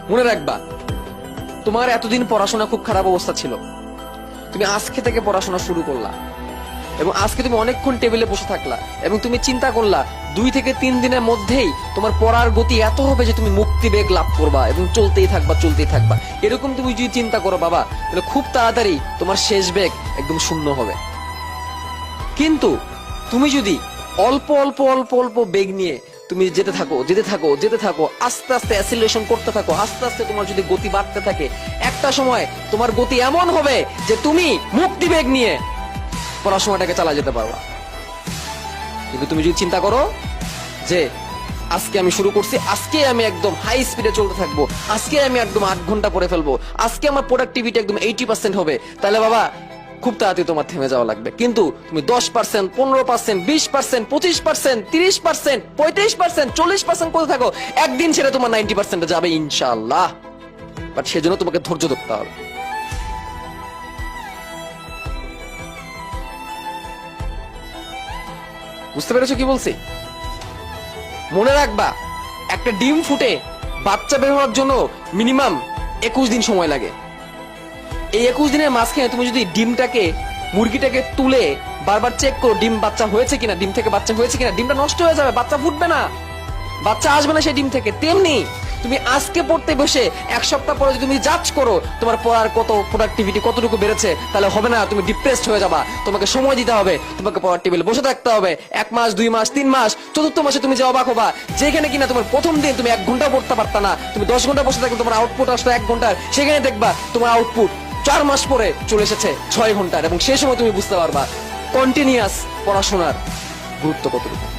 মনে রাখবা, তোমার এতদিন পড়াশোনা খুব খারাপ অবস্থা ছিল, তুমি আজকে থেকে পড়াশোনা শুরু করলা এবং আজকে তুমি অনেকক্ষণ টেবিলে বসে থাকলা এবং তুমি চিন্তা করলা 2 থেকে 3 দিনের মধ্যেই তোমার পড়ার গতি এত হবে যে তুমি মুক্তি বেগ লাভ করবা এবং চলতেই থাকবা। এরকম তুমি যদি চিন্তা করো বাবা, তাহলে খুব তাড়াতাড়ি তোমার শেষ বেগ একদম শূন্য হবে। কিন্তু তুমি যদি অল্প অল্প অল্প অল্প বেগ নিয়ে তুমি যেতে থাকো, আস্তে আস্তে অ্যাসিলারেশন করতে থাকো, আস্তে আস্তে তোমার যদি গতি বাড়তে থাকে, একটা সময় তোমার গতি এমন হবে যে তুমি মুক্তি বেগ নিয়ে পড়াশোনাটাকে চালা যেতে পারবা। কিন্তু তুমি যদি চিন্তা করো যে আজকে আমি শুরু করছি, আজকে আমি একদম হাই স্পিডে চলতে থাকবো, আজকে আমি একদম 8 ঘন্টা পড়ে ফেলবো, আজকে আমার প্রোডাক্টিভিটি একদম 80% হবে, তাহলে বাবা খুব তাড়াতাড়ি তোমার থেমে যাওয়া লাগবে। কিন্তু তুমি 10%, 15%, 20%, 25%, 30%, 35%, 40% করতে থাকো, একদিন ছেড়ে তোমার 90% যাবে ইনশাআল্লাহ। বাট সেজন্য তোমাকে ধৈর্য ধরতে হবে। বুঝতে পেরেছো কি বলছি? মনে রাখবা, একটা ডিম ফুটে বাচ্চা বের হওয়ার জন্য মিনিমাম 21 দিন সময় লাগে। এই 21 দিনের মাঝখানে তুমি যদি মুরগিটাকে তুলে বারবার চেক করো ডিম বাচ্চা হয়েছে কিনা, ডিম থেকে বাচ্চা হয়েছে কিনা, ডিমটা নষ্ট হয়ে যাবে, বাচ্চা ফুটবে না, বাচ্চা আসবে না সেই ডিম থেকে। তেমনি তুমি আজকে পড়তে বসে 1 সপ্তাহ পরে যদি তুমি জাজ করো তোমার পড়ার কত প্রোডাক্টিভিটি কতটুকু বেড়েছে, তাহলে হবে না, তুমি ডিপ্রেসড হয়ে যাবা। তোমাকে সময় দিতে হবে, তোমাকে পড়ার টেবিলে বসে থাকতে হবে 1 মাস, 2 মাস, 3 মাস, চতুর্থ মাসে তুমি যে অবাক হবা, যেখানে কিনা তোমার প্রথম দিন তুমি 1 ঘন্টা পড়তে পারতা না, তুমি 10 ঘন্টা বসে থাকলে তোমার আউটপুট আসতো 1 ঘন্টার, সেখানে দেখবা তোমার আউটপুট 4 মাস পরে চলে এসেছে 6 ঘন্টার। এবং সেই সময় তুমি বুঝতে পারবা কন্টিনিউয়াস পড়াশোনার গুরুত্ব কতটুকু।